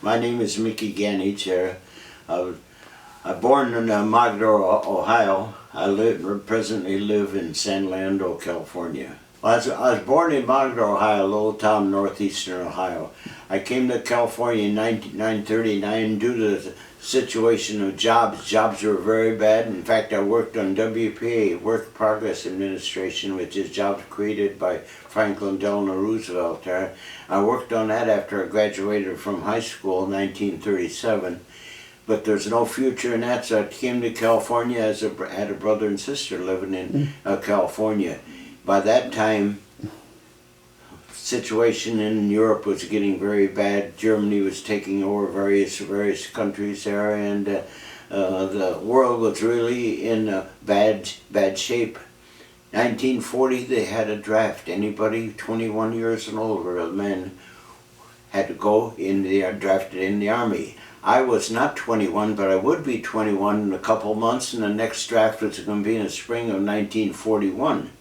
My name is Mickey Ganitch. I'm born in Mogadore, Ohio. I presently live in San Leandro, California. I was born in Mogadore, Ohio, a little town northeastern Ohio. I came to California in 1939 due to the situation of jobs. Jobs were very bad. In fact, I worked on WPA, Work Progress Administration, which is jobs created by Franklin Delano Roosevelt. I worked on that after I graduated from high school in 1937. But there's no future in that, so I came to California I had a brother and sister living in California. By that time, situation in Europe was getting very bad. Germany was taking over various countries there, and the world was really in bad shape. 1940, they had a draft. Anybody 21 years and older, men had to go in drafted in the Army. I was not 21, but I would be 21 in a couple months, and the next draft was going to be in the spring of 1941.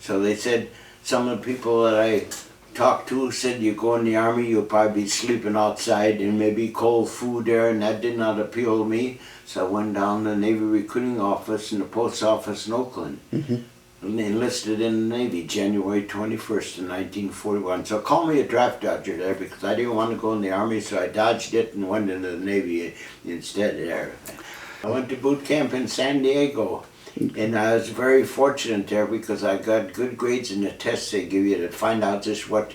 So they said, some of the people that I talked to said, you go in the Army, you'll probably be sleeping outside and maybe cold food there, and that did not appeal to me. So I went down to the Navy recruiting office in the post office in Oakland. And enlisted in the Navy January 21st of 1941. So call me a draft dodger there because I didn't want to go in the Army, so I dodged it and went into the Navy instead there. I went to boot camp in San Diego, and I was very fortunate there because I got good grades in the tests they give you to find out just what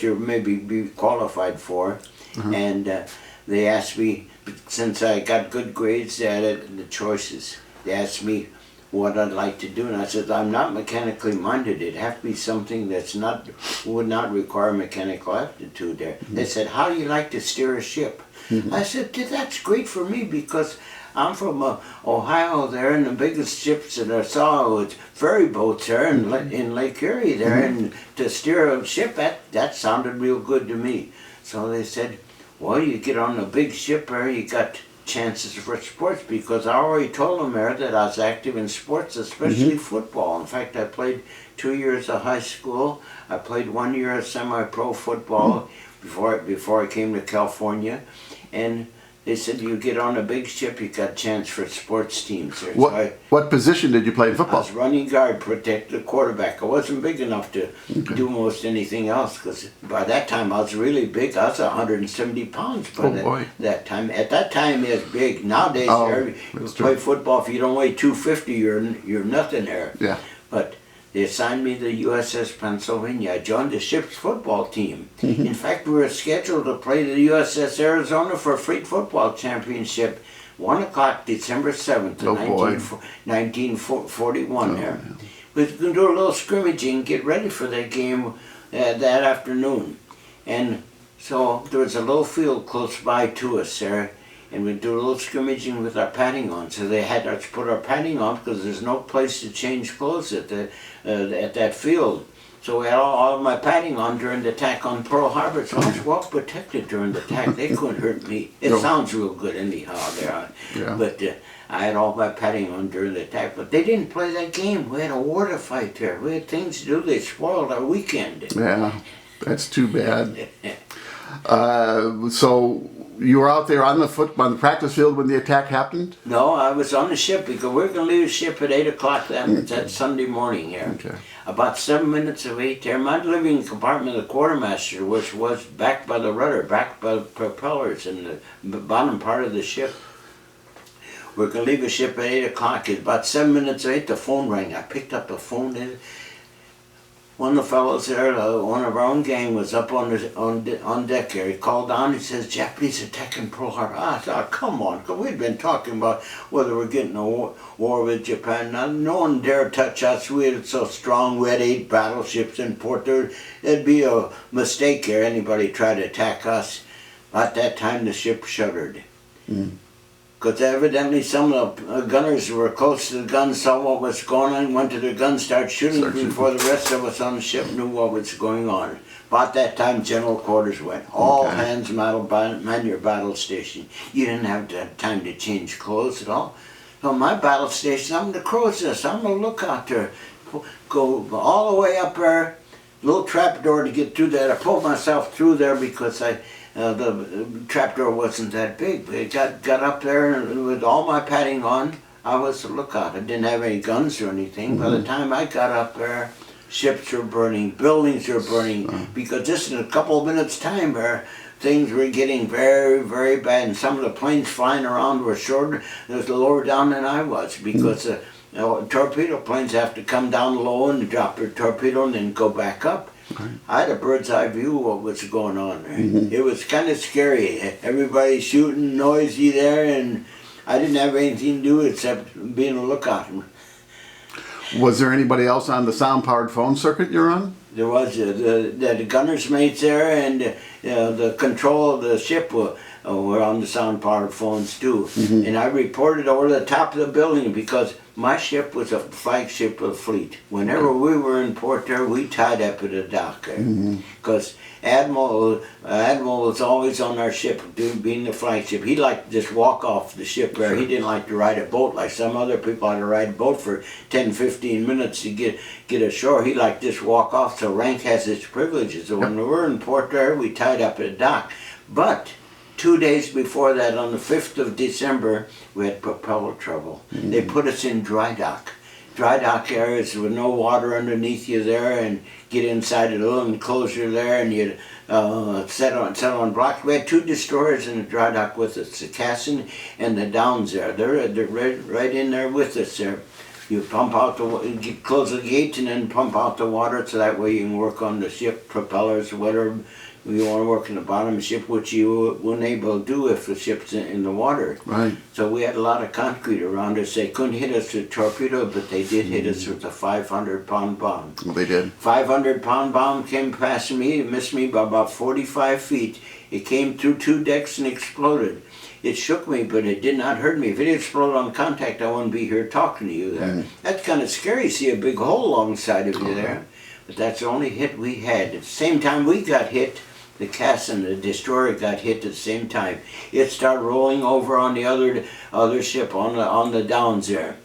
you're maybe be qualified for. And they asked me, since I got good grades, they had the choices. They asked me what I'd like to do, and I said, I'm not mechanically minded. It'd have to be something would not require mechanical aptitude there. They said, how do you like to steer a ship? I said, that's great for me because I'm from Ohio there, and the biggest ships that I saw was ferry boats there in Lake Erie there, and to steer a ship, that sounded real good to me. So they said, well, you get on a big ship there, you got chances for sports, because I already told them there that I was active in sports, especially football. In fact, I played 2 years of high school. I played 1 year of semi-pro football before I came to California, and they said, you get on a big ship, you got a chance for sports teams. What position did you play in football? I was running guard, protect the quarterback. I wasn't big enough to do most anything else, because by that time I was really big. I was 170 pounds by that time. At that time, it was big. Nowadays, you play football, if you don't weigh 250, you're nothing there. Yeah. But they assigned me to the USS Pennsylvania. I joined the ship's football team. In fact, we were scheduled to play the USS Arizona for a fleet football championship, 1 o'clock, December 7th, 1941 there. We were going to do a little scrimmaging, get ready for that game that afternoon. And so there was a little field close by to us there, and we'd do a little scrimmaging with our padding on. So they had us put our padding on because there's no place to change clothes at that field. So we had all my padding on during the attack on Pearl Harbor, so I was well protected during the attack. They couldn't hurt me. It sounds real good anyhow there. But I had all my padding on during the attack. But they didn't play that game. We had a war to fight there. We had things to do. They spoiled our weekend. Yeah, that's too bad. So you were out there on the practice field when the attack happened? No, I was on the ship because we were going to leave the ship at 8 o'clock that Sunday morning here. About 7 minutes of 8 there, my living compartment of the quartermaster, which was backed by the rudder, backed by the propellers in the bottom part of the ship. We were going to leave the ship at 8 o'clock. At about 7 minutes of 8, the phone rang. I picked up the phone. One of the fellows there, one of our own gang, was up on deck here. He called down, he says, Japanese attacking Pearl Harbor. I thought, come on, because we'd been talking about whether we're getting a war with Japan. Now, no one dared touch us. We had so strong. We had 8 battleships in port. It'd be a mistake here, anybody tried to attack us. At that time, the ship shuddered. Because evidently some of the gunners who were close to the guns saw what was going on, went to their guns, started shooting before the rest of us on the ship knew what was going on. About that time, general quarters went. All hands man your battle station. You didn't have time to change clothes at all. So my battle station, I'm the crow's nest. I'm the lookout there. Go all the way up there, little trap door to get through that. I pulled myself through there because the trapdoor wasn't that big. It got up there, and with all my padding on, I was the lookout. I didn't have any guns or anything. By the time I got up there, ships were burning, buildings were burning, because just in a couple of minutes' time things were getting very, very bad, and some of the planes flying around were shorter, was lower down than I was, because torpedo planes have to come down low and drop their torpedo and then go back up. Okay. I had a bird's eye view of what was going on there. It was kind of scary. Everybody shooting, noisy there, and I didn't have anything to do except being a lookout. Was there anybody else on the sound-powered phone circuit you're on? There was the gunner's mates there, and the control of the ship were on the sound-powered phones too. And I reported over the top of the building, because my ship was a flagship of the fleet. Whenever we were in port there, we tied up at the dock there. Because Admiral was always on our ship, being the flagship. He liked to just walk off the ship there. He didn't like to ride a boat like some other people had to ride a boat for 10, 15 minutes to get ashore. He liked to just walk off, so rank has its privileges. So when we were in port there, we tied up at the dock. But 2 days before that, on the 5th of December, we had propeller trouble. They put us in dry dock. Dry dock areas with no water underneath you there, and get inside a little enclosure there, and you'd set on blocks. We had 2 destroyers in the dry dock with us, the Cassin and the Downs there. They're right in there with us there. You pump out you close the gate and then pump out the water, so that way you can work on the ship propellers or whatever. You want to work in the bottom of the ship, which you wouldn't able to do if the ship's in the water. Right. So we had a lot of concrete around us. They couldn't hit us with a torpedo, but they did hit us with a 500-pound bomb. Well, they did. 500-pound bomb came past me. It missed me by about 45 feet. It came through 2 decks and exploded. It shook me, but it did not hurt me. If it exploded on contact, I wouldn't be here talking to you there. That's kind of scary, see a big hole alongside of you there. But that's the only hit we had. At the same time we got hit, the Cassin, the destroyer, got hit at the same time. It started rolling over on the other ship, on the Downs there.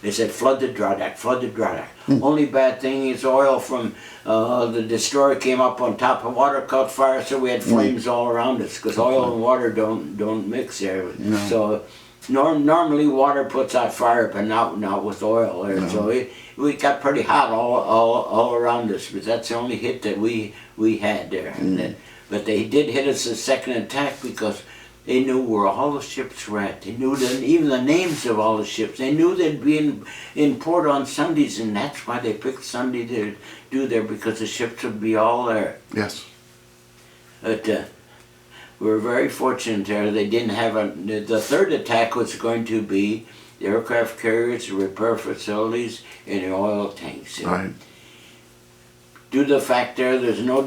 They said, flood the dry dock, flood the dry dock. Only bad thing is oil from the destroyer came up on top of water, caught fire, so we had flames all around us, because oil and water don't mix there. So normally water puts out fire, but not with oil there. So we got pretty hot all around us, but that's the only hit that we had there. But they did hit us a second attack, because they knew where all the ships were at. They knew even the names of all the ships. They knew they'd be in port on Sundays, and that's why they picked Sunday to do there, because the ships would be all there. Yes. But we were very fortunate there. They didn't have the third attack was going to be the aircraft carriers, the repair facilities, and the oil tanks. Right. Due to the fact there's no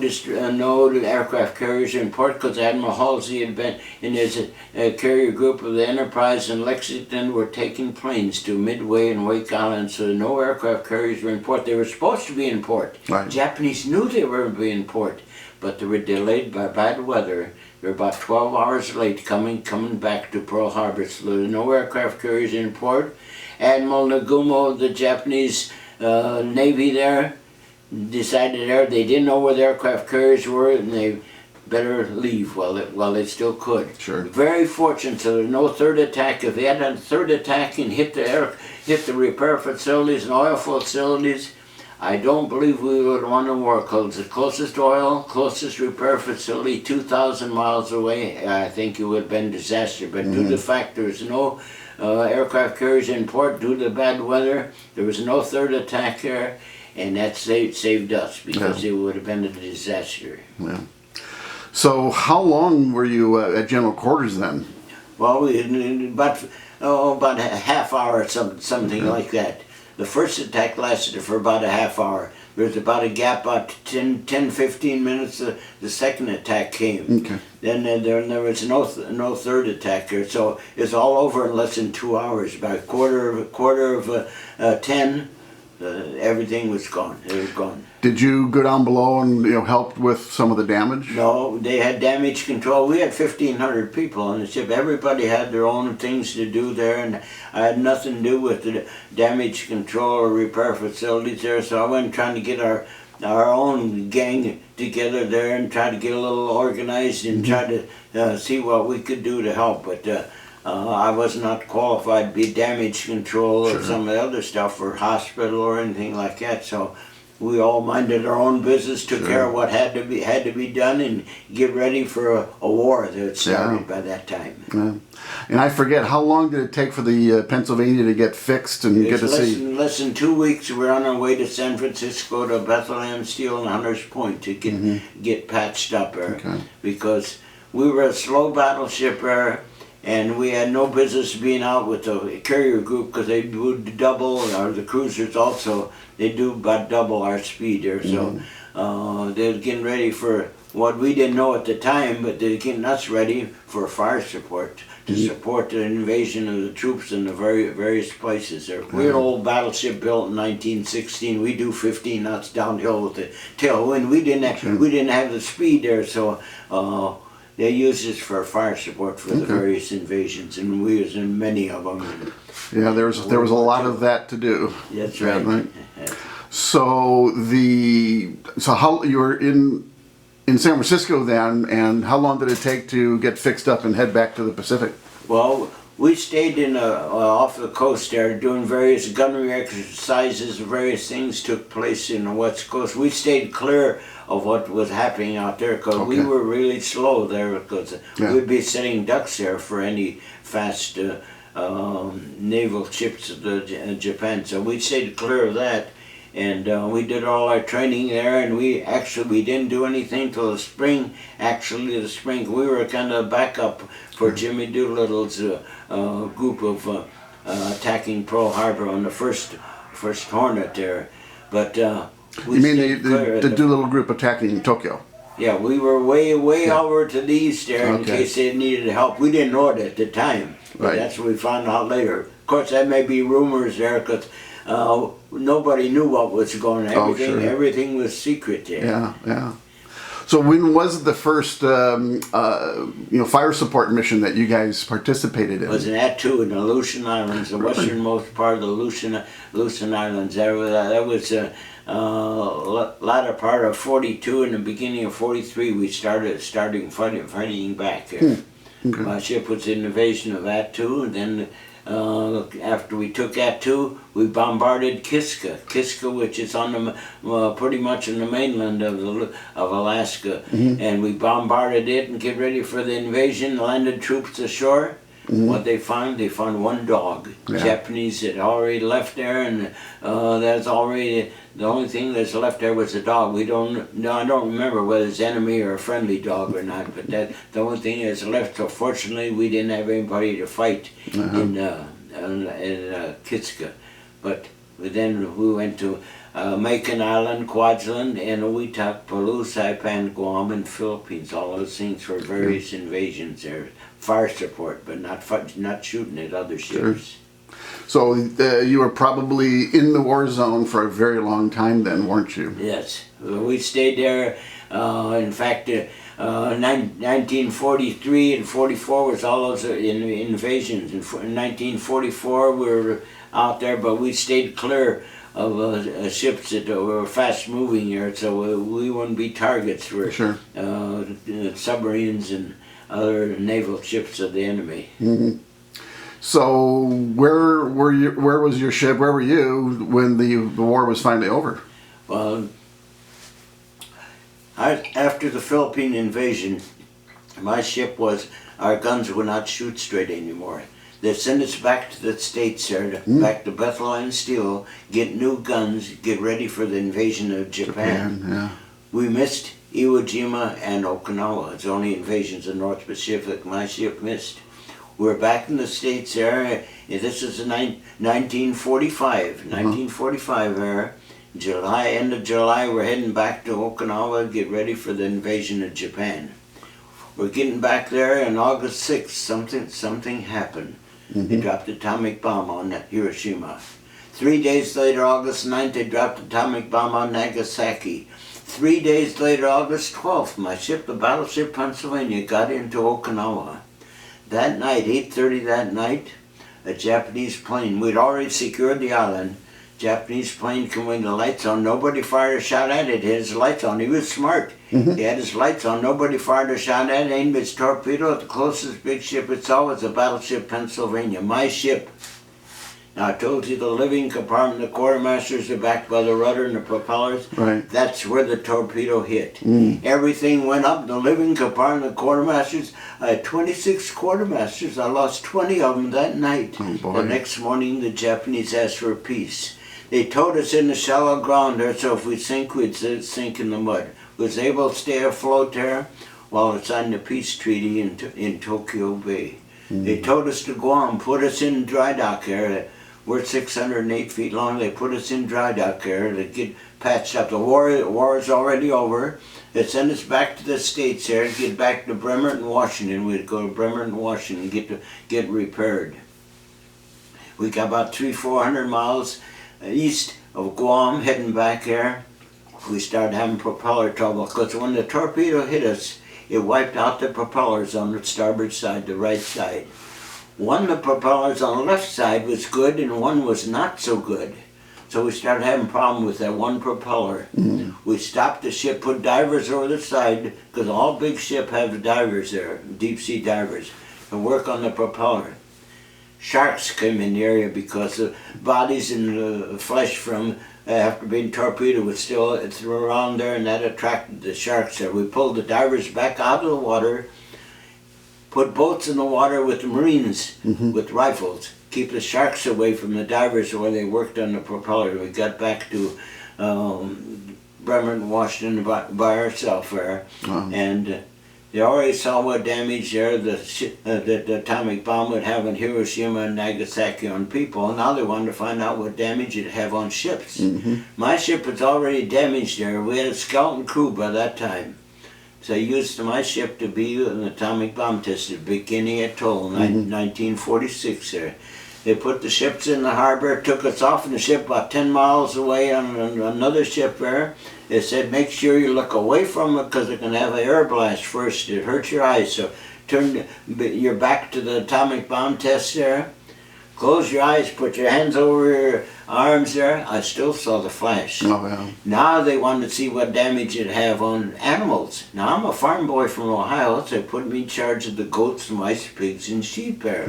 aircraft carriers in port, because Admiral Halsey had been in his carrier group of the Enterprise and Lexington were taking planes to Midway and Wake Island, so no aircraft carriers were in port. They were supposed to be in port. Right. Japanese knew they were going to be in port, but they were delayed by bad weather. They were about 12 hours late coming back to Pearl Harbor, so there were no aircraft carriers in port. Admiral Nagumo of the Japanese Navy there decided they didn't know where the aircraft carriers were, and they better leave while they still could. Sure. Very fortunate, so there's no third attack. If they had a third attack and hit the repair facilities and oil facilities, I don't believe we would have won the war, because the closest oil, closest repair facility, 2,000 miles away, I think it would have been disaster. But due to the fact there was no aircraft carriers in port, due to the bad weather, there was no third attack there. And that saved us, because it would have been a disaster. Yeah. So how long were you at General Quarters then? Well, about a half hour or something like that. The first attack lasted for about a half hour. There was about a gap, about 10, 15 minutes, the second attack came. Okay. Then there was no third attack there, so it's all over in less than 2 hours. About quarter of 10, everything was gone. It was gone. Did you go down below and help with some of the damage? No, they had damage control. We had 1,500 people on the ship. Everybody had their own things to do there, and I had nothing to do with the damage control or repair facilities there. So I went trying to get our our own gang together there and try to get a little organized and try to see what we could do to help. But I was not qualified to be damage control or some of the other stuff or hospital or anything like that. So we all minded our own business, took care of what had to be done, and get ready for a war that started by that time. Yeah. And I forget, how long did it take for the Pennsylvania to get fixed and get to see? Less than 2 weeks. We're on our way to San Francisco to Bethlehem Steel and Hunters Point to get patched up there, because we were a slow battleship there. And we had no business being out with the carrier group, because they would double, or the cruisers also, they do about double our speed there. So they're getting ready for what we didn't know at the time, but they're getting us ready for fire support to support the invasion of the troops in the various places there. We're an old battleship built in 1916. We do 15 knots downhill with the tailwind. We didn't have the speed there, so they used this for fire support for the various invasions, and we was in many of them. Yeah, there was a lot of that to do. That's right. So how you were in San Francisco then, and how long did it take to get fixed up and head back to the Pacific? Well, we stayed in off the coast there, doing various gunnery exercises. Various things took place in the West Coast. We stayed clear of what was happening out there, because we were really slow there, because we'd be setting ducks there for any fast naval ships of Japan. So we stayed clear of that, and we did all our training there, and we didn't do anything till the spring. Actually, the spring, we were kind of backup for Jimmy Doolittle's group of attacking Pearl Harbor on the first Hornet there, but you mean the Doolittle group attacking Tokyo? Yeah, we were way over to the east there in case they needed help. We didn't know it at the time, but that's what we found out later. Of course, that may be rumors there, because nobody knew what was going on. Everything was secret there. Yeah. So when was the first fire support mission that you guys participated in? It was in Attu in the Aleutian Islands, the westernmost part of the Aleutian Islands. That was latter part of 42 and the beginning of 43. We started fighting back there. My ship was in the invasion of Attu, and then after we took Attu, we bombarded Kiska, which is on the pretty much on the mainland of Alaska, and we bombarded it and get ready for the invasion. Landed troops ashore. What they found one dog. Japanese had already left there, and that's already the only thing that's left there was a dog. I don't remember whether it's enemy or a friendly dog or not, but that's the only thing that's left. So fortunately, we didn't have anybody to fight in Kitska. But then we went to Macon Island, Kwajalein, and Uitak, Palau, Saipan, Guam, and Philippines. All those things for various invasions there. Fire support, but not shooting at other ships. So you were probably in the war zone for a very long time then, weren't you? Yes. We stayed there. In fact, 1943 and 44 was all those invasions. In 1944 we were out there, but we stayed clear of ships that were fast moving here, so we wouldn't be targets for submarines and other naval ships of the enemy. So where was your ship? Where were you when the war was finally over? Well, after the Philippine invasion, my ship our guns would not shoot straight anymore. They sent us back to the States there, back to Bethlehem Steel, get new guns, get ready for the invasion of Japan. We missed Iwo Jima and Okinawa. It's only invasions of North Pacific my ship missed. We're back in the States there. This is 1945. 1945 there. End of July, we're heading back to Okinawa, get ready for the invasion of Japan. We're getting back there, and August 6th, something happened. They dropped an atomic bomb on Hiroshima. 3 days later, August 9th, they dropped an atomic bomb on Nagasaki. 3 days later, August 12th, my ship, the battleship Pennsylvania, got into Okinawa. That night, 8:30 that night, a Japanese plane, we'd already secured the island, Japanese plane come with the lights on. Nobody fired a shot at it. He had his lights on. He was smart. He had his lights on. Nobody fired a shot at it. Aimed its torpedo at the closest big ship it saw was the battleship Pennsylvania, my ship. Now I told you the living compartment, the quartermasters are backed by the rudder and the propellers. Right. That's where the torpedo hit. Everything went up. The living compartment, the quartermasters. I had 26 quartermasters. I lost 20 of them that night. Oh, boy. The next morning, the Japanese asked for peace. They towed us in the shallow ground there, so if we sink, we'd sink in the mud. We was able to stay afloat there while it signed the peace treaty in Tokyo Bay. They towed us to Guam, put us in dry dock there. We're 608 feet long. They put us in dry dock there to get patched up. The war is already over. They sent us back to the States there to get back to Bremerton, Washington. We'd go to Bremerton, Washington, get repaired. We got about 300-400 miles east of Guam, heading back there. We started having propeller trouble because when the torpedo hit us, it wiped out the propellers on the starboard side, the right side. One of the propellers on the left side was good and one was not so good. So we started having problems with that one propeller. We stopped the ship, put divers over the side, because all big ship have divers there, deep sea divers, to work on the propeller. Sharks came in the area because the bodies and the flesh from after being torpedoed was still around there, and that attracted the sharks there. We pulled the divers back out of the water, put boats in the water with the Marines, with rifles, keep the sharks away from the divers where they worked on the propeller. We got back to Bremerton, Washington by ourselves there, and they already saw what damage there the atomic bomb would have on Hiroshima and Nagasaki on people. Now they wanted to find out what damage it'd have on ships. My ship was already damaged there. We had a skeleton crew by that time. So I used my ship to be an atomic bomb test at Bikini Atoll in 1946 there. They put the ships in the harbor, took us off in the ship about 10 miles away on another ship there. They said, make sure you look away from it because it can have an air blast first. It hurts your eyes. So turn your back to the atomic bomb test there. Close your eyes, put your hands over your arms there. I still saw the flash. Oh, yeah. Now they wanted to see what damage it'd have on animals. Now I'm a farm boy from Ohio, so they put me in charge of the goats, mice, pigs, and sheep there.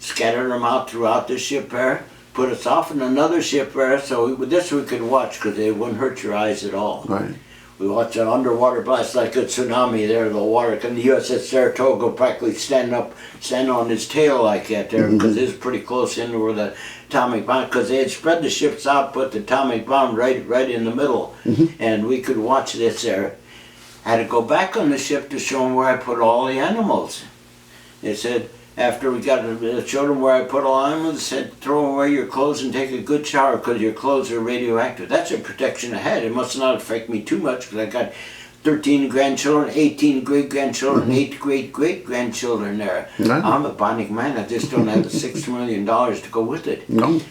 Scattered them out throughout the ship there. Put us off in another ship there, so this we could watch because it wouldn't hurt your eyes at all. Right. We watched an underwater blast like a tsunami there. The water, and the USS Saratoga practically stand on his tail like that there because it's pretty close into where the atomic bomb, because they had spread the ships out, put the atomic bomb right in the middle, and we could watch this there. I had to go back on the ship to show them where I put all the animals. They said, after we showed them where I put all the animals, said, throw away your clothes and take a good shower because your clothes are radioactive. That's a protection I had. It must not affect me too much because I got 13 grandchildren, 18 great-grandchildren, 8 great-great-grandchildren there. I'm a bionic man. I just don't have the $6 million to go with it.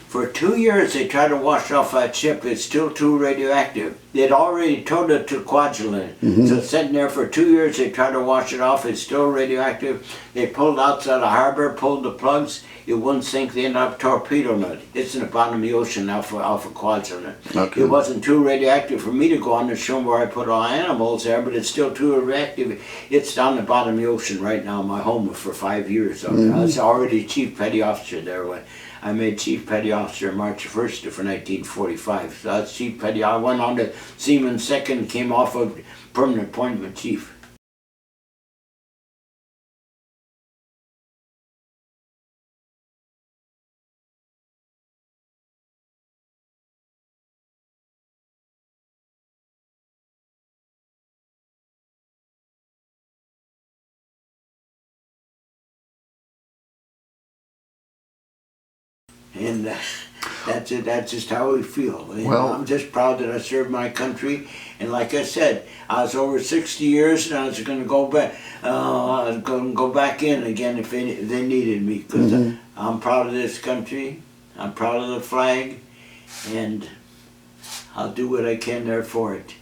For 2 years, they tried to wash off that ship. It's still too radioactive. They'd already towed it to Kwajalein. So it's sitting there for 2 years. They tried to wash it off. It's still radioactive. They pulled outside the harbor, pulled the plugs. It wouldn't sink. They ended up torpedoing it. It's in the bottom of the ocean off of Kwajalein. It wasn't too radioactive for me to go on and show them where I put all animals there, but it's still too radioactive. It's down the bottom of the ocean right now. My home for 5 years. I was already chief petty officer there when I made chief petty officer March 1st for 1945. So that's chief petty. I went on to Seaman Second, came off of permanent appointment chief. And that's it. That's just how we feel. Well, I'm just proud that I served my country. And like I said, I was over 60 years, and I was going to go back. I was going to go back in again if they needed me, because I'm proud of this country. I'm proud of the flag, and I'll do what I can there for it.